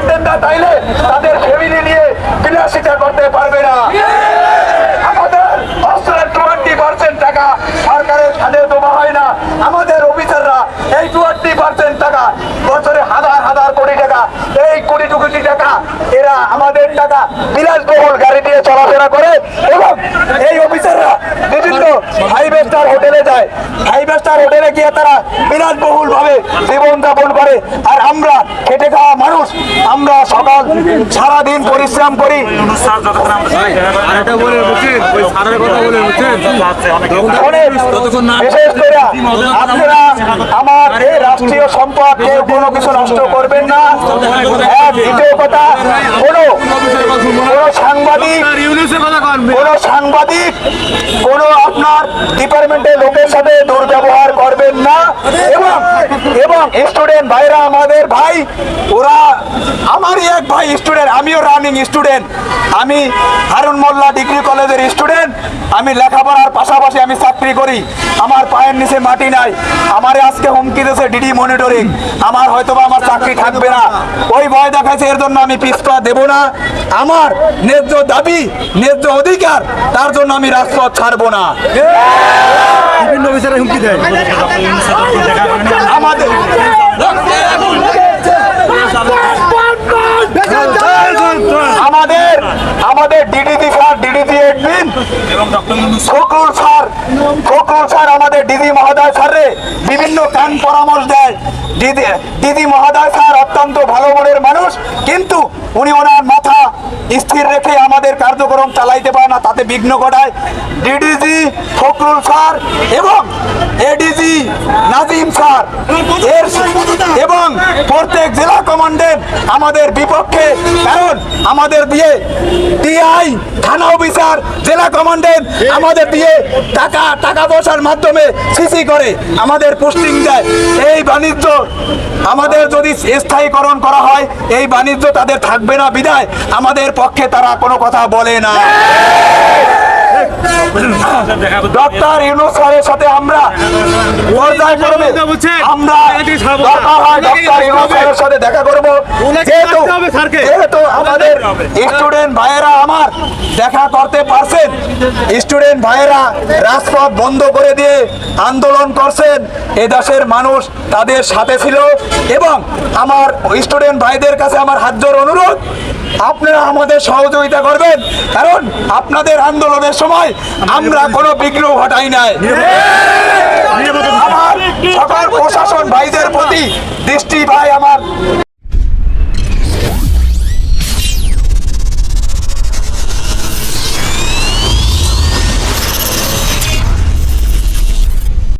Superintendent চাইলে তাদের family নিয়ে বিলাসিতা করতে পারবে না। আমাদের অস্ত্রের 20% টাকা সরকারের খাতে দেওয়া হয় না। আমাদের অফিসাররা এই 20% টাকা বছরে হাজার হাজার কোটি টাকা, এই কোটি কোটি টাকা এরা আমাদের টাকা বিলাসবহুল গাড়ি দিয়ে চলাফেরা করে এবং এই অফিসাররা বিভিন্ন 5 স্টার হোটেলে যায়। 5 স্টার হোটেলে গিয়ে তারা বিলাসবহুল ভাবে জীবনযাপন করে। আর আমরা খেটে খাওয়া মানুষ, আমরা সকাল সারাদিন পরিশ্রম করি। বিশেষ করে আপনারা আমার এই রাষ্ট্রীয় সম্পদ কেউ কোনো কিছু নষ্ট করবেন না। দ্বিতীয় কথা, কোনো সাংবাদিক কোনো আপনার ডিপার্টমেন্টের লোকের সাথে দুর্ব্যবহার করবেন না। এবং স্টুডেন্ট ভাইরা আমাদের ভাই, ওরা আমারই এক ভাই স্টুডেন্ট, আমিও রানিং স্টুডেন্ট। আমি হারুন মোল্লা ডিগ্রি কলেজের স্টুডেন্ট। আমি লেখাপড়ার পাশাপাশি আমি চাকরি করি। আমার পায়ের নিচে মাটি নাই। আমারে আজকে হুমকি দিয়েছে ডিডি মনিটরিং, আমার হয়তোবা আমার চাকরি থাকবে না। ওই ভয় দেখাচ্ছে, এর জন্য আমি পিছপা দেব না। আমার ন্যায্য দাবি, ন্যায্য অধিকার, তার জন্য আমি রাজপথ ছাড়বো না। বিভিন্ন বিষয়ে হুমকি দেয় আমাদের আমাদের DDG sir, DDG admin Fakhrul sir আমাদের ডিজি মহোদয় স্যারে বিভিন্ন কান পরামর্শ দেয়। দিদি মহোদয় স্যার অত্যন্ত ভালো মনের মানুষ, কিন্তু উনি ওনার মাথা স্থির রেখে আমাদের কার্যক্রম চালাইতে পারে না, তাতে বিঘ্ন ঘটায়। ডিডিজি ফখরুল স্যার এবং এডিজি নাজিম স্যার এবং প্রত্যেক জেলা কমান্ডেন্ট আমাদের বিপক্ষে, কারণ আমাদের দিয়ে টিআই থানা অফিসার জেলা কমান্ডেন্ট আমাদের দিয়ে টাকা পয়সার মাধ্যমে সিসি করে আমাদের পোস্টিং দেয়। এই বাণিজ্য আমাদের যদি স্থায়ীকরণ করা হয়, এই বাণিজ্য তাদের থাকবে না বিধায় আমাদের পক্ষে তারা কোনো কথা বলে না। ডক্টর ইউনূস স্যারের সাথে আমরা পর্যায়ক্রমে ডক্টর ইউনূস স্যারের সাথে দেখা করব। যেহেতু আমাদের স্টুডেন্ট ভাইয়েরা আমার দেখা করতে পারছেন, স্টুডেন্ট ভাইয়েরা রাজপথ বন্ধ করে দিয়ে আন্দোলন করছেন, এ দেশের মানুষ তাদের সাথে ছিল। এবং আমার স্টুডেন্ট ভাইদের কাছে আমার হাত জোড় অনুরোধ, আপনারা আমাদের সহযোগিতা করবেন, কারণ আপনাদের আন্দোলনের সময় আমরা কোনো বিঘ্ন ঘটাই নাই। আমার সকল প্রশাসন ভাইদের প্রতি দৃষ্টি ভাই আমার